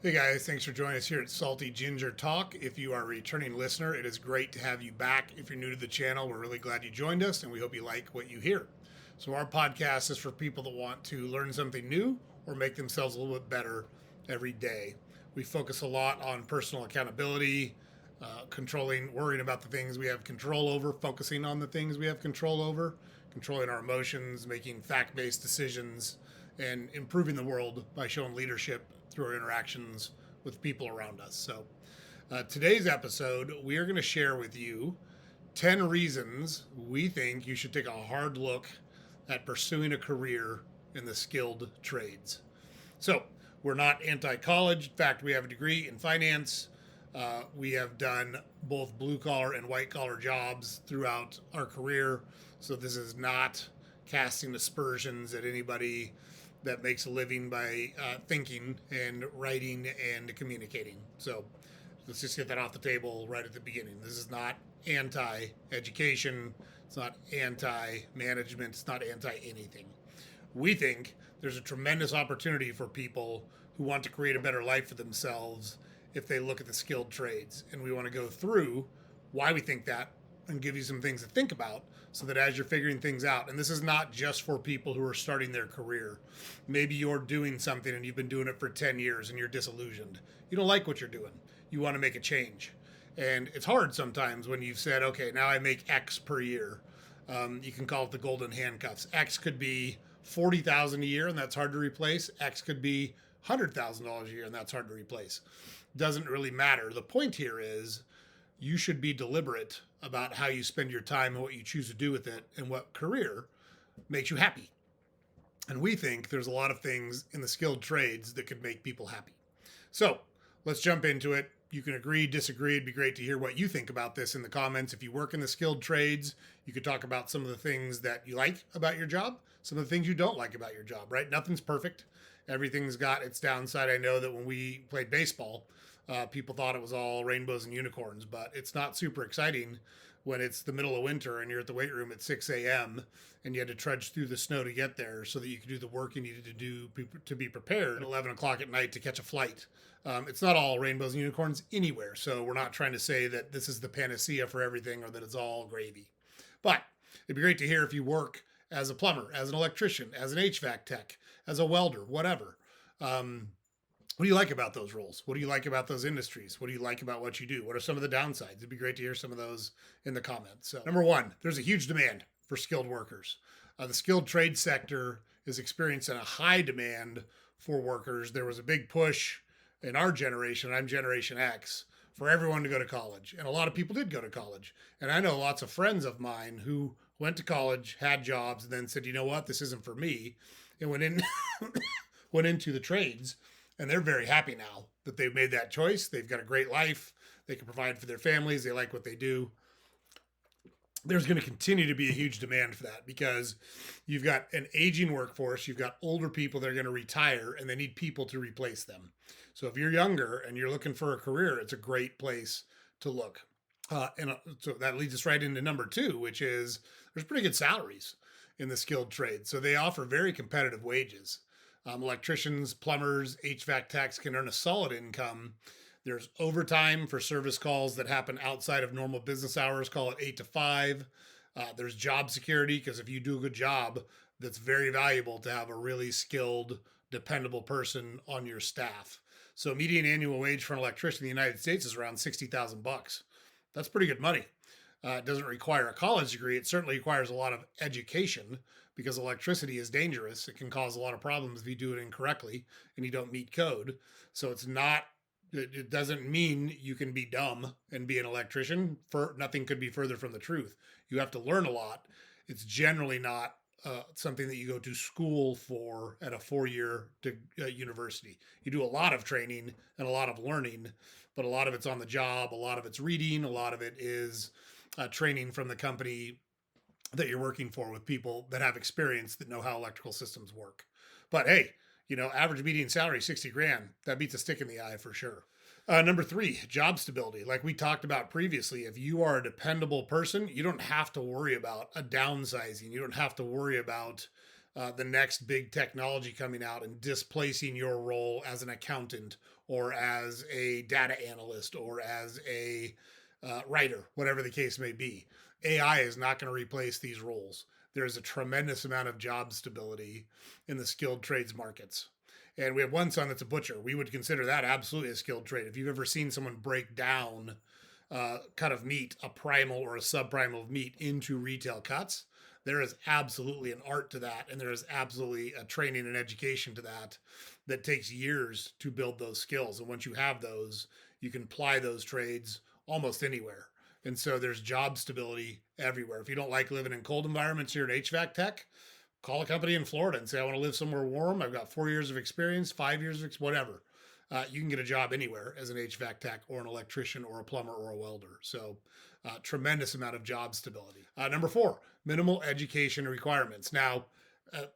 Hey guys, thanks for joining us here at Salty Ginger Talk. If you are a returning listener, it is great to have you back. If you're new to the channel, we're really glad you joined us and we hope you like what you hear. So, our podcast is for people that want to learn something new or make themselves a little bit better every day. We focus a lot on personal accountability, controlling, worrying about the things we have control over, focusing on the things we have control over, controlling our emotions, making fact based decisions, and improving the world by showing leadership through our interactions with people around us. So, today's episode, we are going to share with you 10 reasons we think you should take a hard look at pursuing a career in the skilled trades. So, we're not anti college. In fact, we have a degree in finance. We have done both blue collar and white collar jobs throughout our career. So, this is not casting aspersions at anybody that makes a living by thinking and writing and communicating. So let's just get that off the table right at the beginning. This is not anti education, it's not anti management, it's not anti anything. We think there's a tremendous opportunity for people who want to create a better life for themselves if they look at the skilled trades. And we want to go through why we think that and give you some things to think about so that as you're figuring things out, and this is not just for people who are starting their career. Maybe you're doing something and you've been doing it for 10 years and you're disillusioned. You don't like what you're doing. You want to make a change. And it's hard sometimes when you've said, okay, now I make X per year. You can call it the golden handcuffs. X could be 40,000 a year and that's hard to replace. X could be $100,000 a year and that's hard to replace. Doesn't really matter. The point here is you should be deliberate about how you spend your time and what you choose to do with it and what career makes you happy. And we think there's a lot of things in the skilled trades that could make people happy. So let's jump into it. You can agree, disagree. It'd be great to hear what you think about this in the comments. If you work in the skilled trades, you could talk about some of the things that you like about your job, some of the things you don't like about your job, right? Nothing's perfect. Everything's got its downside. I know that when we played baseball, people thought it was all rainbows and unicorns, but it's not super exciting when it's the middle of winter and you're at the weight room at 6 a.m. and you had to trudge through the snow to get there so that you could do the work you needed to do to be prepared at 11 o'clock at night to catch a flight. It's not all rainbows and unicorns anywhere, so we're not trying to say that this is the panacea for everything or that it's all gravy. But it'd be great to hear if you work as a plumber, as an electrician, as an HVAC tech, as a welder, whatever. What do you like about those roles? What do you like about those industries? What do you like about what you do? What are some of the downsides? It'd be great to hear some of those in the comments. So, number one, there's a huge demand for skilled workers. The skilled trade sector is experiencing a high demand for workers. There was a big push in our generation, I'm Generation X, for everyone to go to college. And a lot of people did go to college. And I know lots of friends of mine who went to college, had jobs, and then said, you know what, this isn't for me, and went into the trades. And they're very happy now that they've made that choice. They've got a great life. They can provide for their families. They like what they do. There's going to continue to be a huge demand for that because you've got an aging workforce. You've got older people that are going to retire and they need people to replace them. So if you're younger and you're looking for a career, it's a great place to look. So that leads us right into number two, which is there's pretty good salaries in the skilled trade. So they offer very competitive wages. Electricians, plumbers, HVAC techs can earn a solid income. There's overtime for service calls that happen outside of normal business hours, call it 8 to 5. There's job security because if you do a good job, that's very valuable to have a really skilled, dependable person on your staff. So median annual wage for an electrician in the United States is around $60,000. That's pretty good money. It doesn't require a college degree. It certainly requires a lot of education because electricity is dangerous. It can cause a lot of problems if you do it incorrectly and you don't meet code. So it doesn't mean you can be dumb and be an electrician. Nothing could be further from the truth. You have to learn a lot. It's generally not something that you go to school for at a 4-year university. You do a lot of training and a lot of learning, but a lot of it's on the job. A lot of it's reading. A lot of it is training from the company that you're working for with people that have experience that know how electrical systems work. But hey, average median salary, 60 grand. That beats a stick in the eye for sure. Number three, job stability. Like we talked about previously, if you are a dependable person, you don't have to worry about a downsizing. You don't have to worry about the next big technology coming out and displacing your role as an accountant or as a data analyst or as a writer, whatever the case may be. AI is not going to replace these roles. There's a tremendous amount of job stability in the skilled trades markets. And we have one son that's a butcher. We would consider that absolutely a skilled trade. If you've ever seen someone break down cut of meat, a primal or a subprimal meat, into retail cuts, there is absolutely an art to that, and there is absolutely a training and education to that that takes years to build those skills. And once you have those, you can apply those trades almost anywhere. And so there's job stability everywhere. If you don't like living in cold environments, you're an HVAC tech, call a company in Florida and say, I want to live somewhere warm. I've got 4 years of experience, 5 years of whatever. You can get a job anywhere as an HVAC tech or an electrician or a plumber or a welder. So, tremendous amount of job stability. Number 4, minimal education requirements. Now,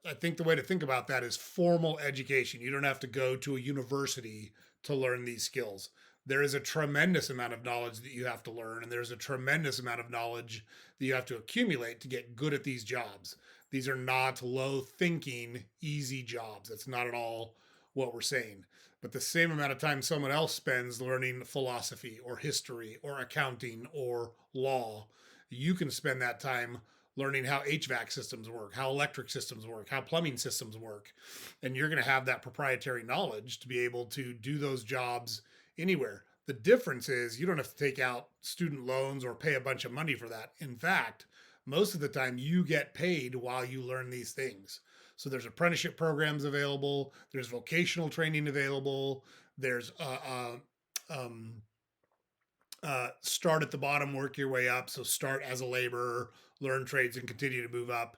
I think the way to think about that is formal education. You don't have to go to a university to learn these skills. There is a tremendous amount of knowledge that you have to learn, and there's a tremendous amount of knowledge that you have to accumulate to get good at these jobs. These are not low thinking, easy jobs. That's not at all what we're saying. But the same amount of time someone else spends learning philosophy or history or accounting or law, you can spend that time learning how HVAC systems work, how electric systems work, how plumbing systems work. And you're going to have that proprietary knowledge to be able to do those jobs anywhere. The difference is you don't have to take out student loans or pay a bunch of money for that. In fact, most of the time you get paid while you learn these things. So there's apprenticeship programs available. There's vocational training available. There's start at the bottom, work your way up. So start as a laborer, learn trades, and continue to move up.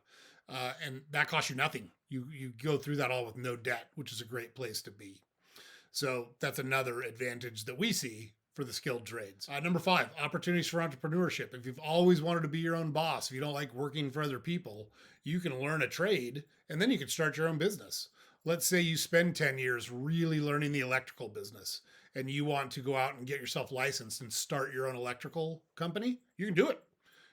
And that costs you nothing. You go through that all with no debt, which is a great place to be. So that's another advantage that we see for the skilled trades. Number 5, opportunities for entrepreneurship. If you've always wanted to be your own boss, if you don't like working for other people, you can learn a trade and then you can start your own business. Let's say you spend 10 years really learning the electrical business and you want to go out and get yourself licensed and start your own electrical company. You can do it.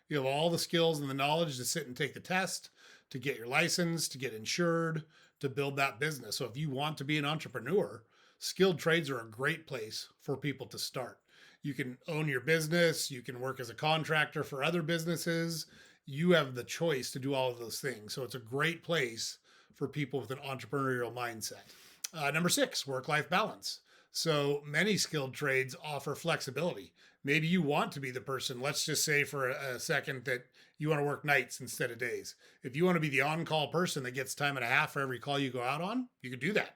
You have all the skills and the knowledge to sit and take the test, to get your license, to get insured, to build that business. So if you want to be an entrepreneur, skilled trades are a great place for people to start. You can own your business. You can work as a contractor for other businesses. You have the choice to do all of those things. So it's a great place for people with an entrepreneurial mindset. Number 6, work-life balance. So many skilled trades offer flexibility. Maybe you want to be the person, let's just say for a second that you want to work nights instead of days. If you want to be the on-call person that gets time and a half for every call you go out on, you can do that.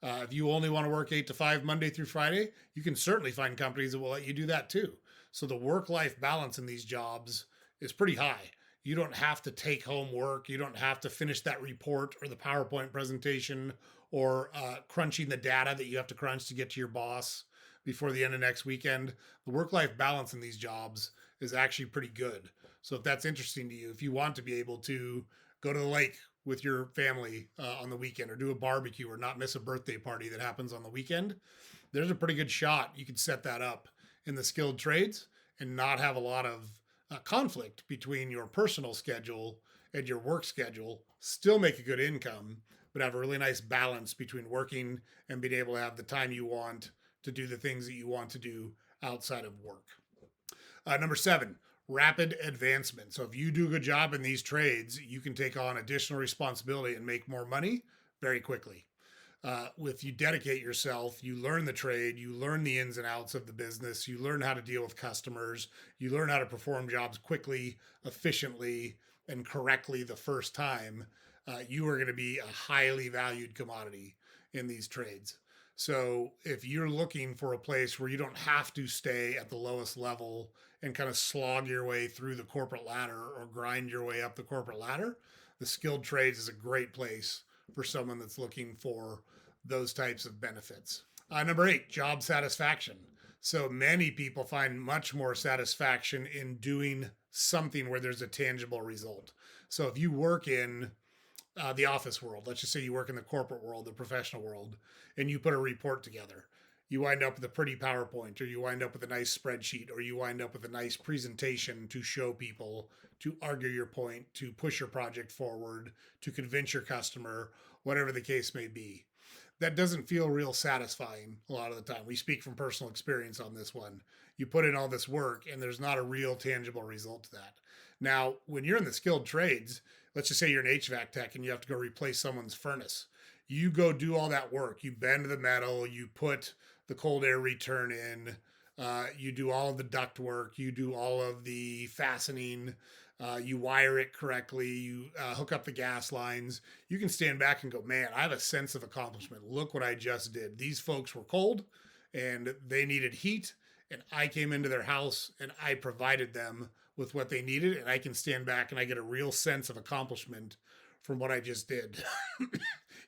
If you only want to work 8 to 5 Monday through Friday, you can certainly find companies that will let you do that too. So the work-life balance in these jobs is pretty high. You don't have to take home work. You don't have to finish that report or the PowerPoint presentation or crunching the data that you have to crunch to get to your boss before the end of next weekend. The work-life balance in these jobs is actually pretty good. So if that's interesting to you, if you want to be able to go to the lake with your family on the weekend or do a barbecue or not miss a birthday party that happens on the weekend, there's a pretty good shot you could set that up in the skilled trades and not have a lot of conflict between your personal schedule and your work schedule, still make a good income, but have a really nice balance between working and being able to have the time you want to do the things that you want to do outside of work. Number 7, rapid advancement. So if you do a good job in these trades, you can take on additional responsibility and make more money very quickly. If you dedicate yourself, you learn the trade, you learn the ins and outs of the business, you learn how to deal with customers, you learn how to perform jobs quickly, efficiently, and correctly the first time, you are going to be a highly valued commodity in these trades. So if you're looking for a place where you don't have to stay at the lowest level and kind of slog your way through the corporate ladder or grind your way up the corporate ladder, the skilled trades is a great place for someone that's looking for those types of benefits. Number 8, job satisfaction. So many people find much more satisfaction in doing something where there's a tangible result. So if you work in the office world, let's just say you work in the corporate world, the professional world, and you put a report together, you wind up with a pretty PowerPoint, or you wind up with a nice spreadsheet, or you wind up with a nice presentation to show people, to argue your point, to push your project forward, to convince your customer, whatever the case may be. That doesn't feel real satisfying a lot of the time. We speak from personal experience on this one. You put in all this work and there's not a real tangible result to that. Now, when you're in the skilled trades, let's just say you're an HVAC tech and you have to go replace someone's furnace. You go do all that work. You bend the metal, you put the cold air return in, you do all of the duct work, you do all of the fastening, you wire it correctly, you hook up the gas lines. You can stand back and go, man, I have a sense of accomplishment. Look what I just did. These folks were cold and they needed heat, and I came into their house and I provided them with what they needed, and I can stand back and I get a real sense of accomplishment from what I just did.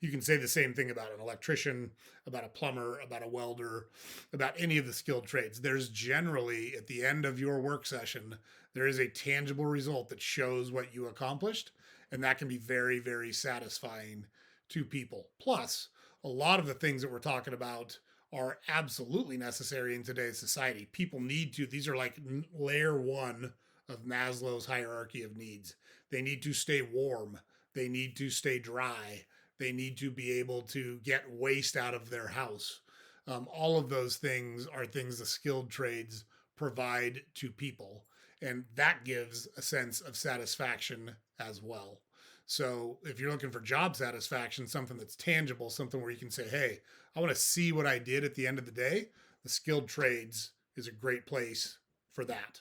You can say the same thing about an electrician, about a plumber, about a welder, about any of the skilled trades. There's generally, at the end of your work session, there is a tangible result that shows what you accomplished. And that can be very, very satisfying to people. Plus, a lot of the things that we're talking about are absolutely necessary in today's society. People need to, these are like layer one of Maslow's hierarchy of needs. They need to stay warm. They need to stay dry. They need to be able to get waste out of their house. All of those things are things the skilled trades provide to people. And that gives a sense of satisfaction as well. So if you're looking for job satisfaction, something that's tangible, something where you can say, hey, I want to see what I did at the end of the day, the skilled trades is a great place for that.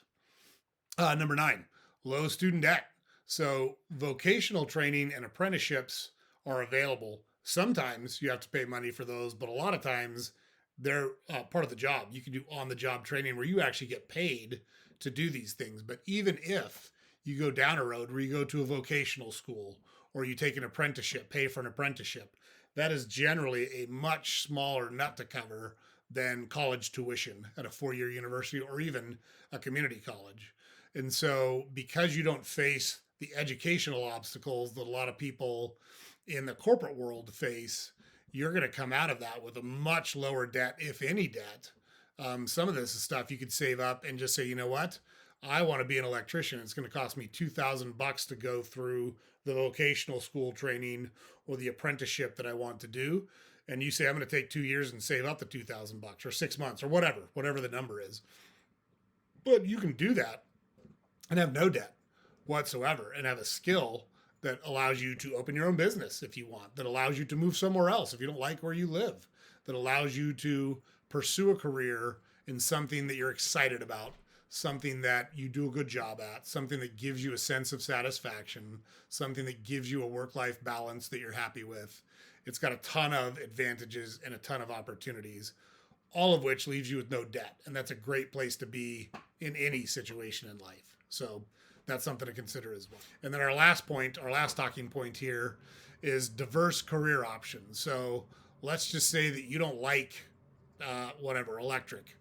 Number 9, low student debt. So vocational training and apprenticeships are available. Sometimes you have to pay money for those, but a lot of times they're part of the job. You can do on the job training where you actually get paid to do these things. But even if you go down a road where you go to a vocational school or you take an apprenticeship, pay for an apprenticeship, that is generally a much smaller nut to cover than college tuition at a 4-year university or even a community college. And so because you don't face the educational obstacles that a lot of people in the corporate world face, you're going to come out of that with a much lower debt, if any debt. Some of this is stuff you could save up and just say, you know what? I want to be an electrician. It's going to cost me $2,000 to go through the vocational school training or the apprenticeship that I want to do. And you say, I'm going to take 2 years and save up the $2,000 or 6 months or whatever the number is. But you can do that and have no debt whatsoever and have a skill that allows you to open your own business if you want, that allows you to move somewhere else if you don't like where you live, that allows you to pursue a career in something that you're excited about, something that you do a good job at, something that gives you a sense of satisfaction, something that gives you a work-life balance that you're happy with. It's got a ton of advantages and a ton of opportunities, all of which leaves you with no debt. And that's a great place to be in any situation in life. So that's something to consider as well. And then our last talking point here is diverse career options. So let's just say that you don't like electric.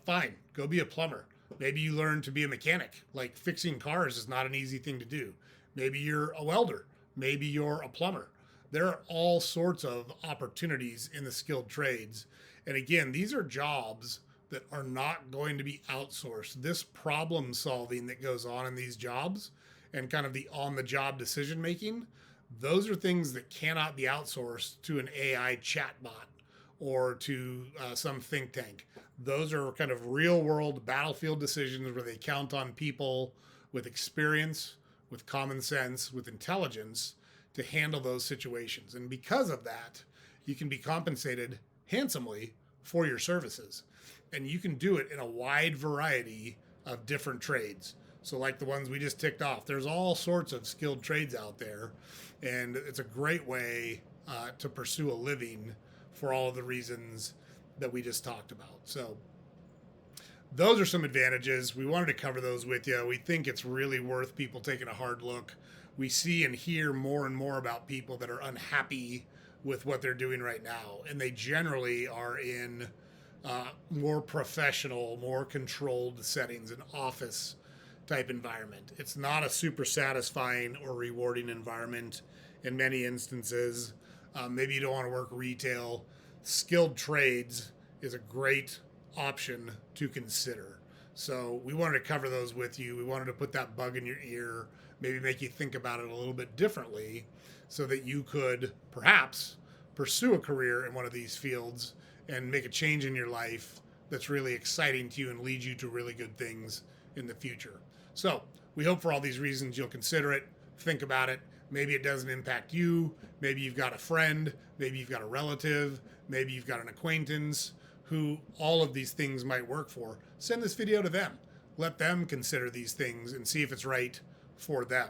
Fine, go be a plumber. Maybe you learn to be a mechanic. Like fixing cars is not an easy thing to do. Maybe you're a welder. Maybe you're a plumber. There are all sorts of opportunities in the skilled trades. And again, these are jobs that are not going to be outsourced. This problem solving that goes on in these jobs and kind of the on the job decision making, those are things that cannot be outsourced to an AI chatbot or to some think tank. Those are kind of real world battlefield decisions where they count on people with experience, with common sense, with intelligence to handle those situations. And because of that, you can be compensated handsomely for your services. And you can do it in a wide variety of different trades. So like the ones we just ticked off, there's all sorts of skilled trades out there. And it's a great way to pursue a living for all of the reasons that we just talked about. So those are some advantages. We wanted to cover those with you. We think it's really worth people taking a hard look. We see and hear more and more about people that are unhappy with what they're doing right now. And they generally are in more professional, more controlled settings, an office type environment. It's not a super satisfying or rewarding environment in many instances. Maybe you don't want to work retail. Skilled trades is a great option to consider. So we wanted to cover those with you. We wanted to put that bug in your ear, maybe make you think about it a little bit differently so that you could perhaps pursue a career in one of these fields and make a change in your life that's really exciting to you and leads you to really good things in the future. So we hope for all these reasons you'll consider it, think about it. Maybe it doesn't impact you. Maybe you've got a friend. Maybe you've got a relative. Maybe you've got an acquaintance who all of these things might work for. Send this video to them. Let them consider these things and see if it's right for them.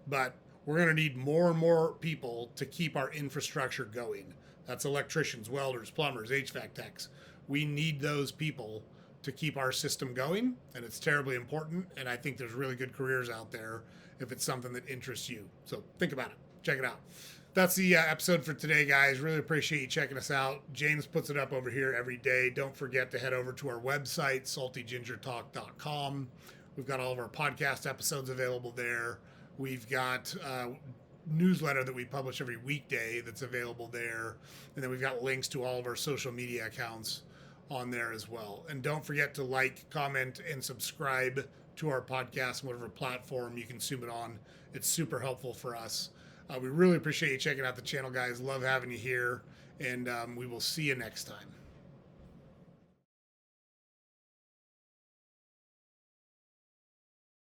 But we're going to need more and more people to keep our infrastructure going. That's electricians, welders, plumbers, HVAC techs. We need those people to keep our system going, and it's terribly important. And I think there's really good careers out there if it's something that interests you. So think about it. Check it out. That's the episode for today, guys. Really appreciate you checking us out. James puts it up over here every day. Don't forget to head over to our website, saltygingertalk.com. We've got all of our podcast episodes available there. We've got newsletter that we publish every weekday that's available there. And then we've got links to all of our social media accounts on there as well. And don't forget to like, comment, and subscribe to our podcast on whatever platform you consume it on. It's super helpful for us. We really appreciate you checking out the channel, guys. Love having you here, and we will see you next time.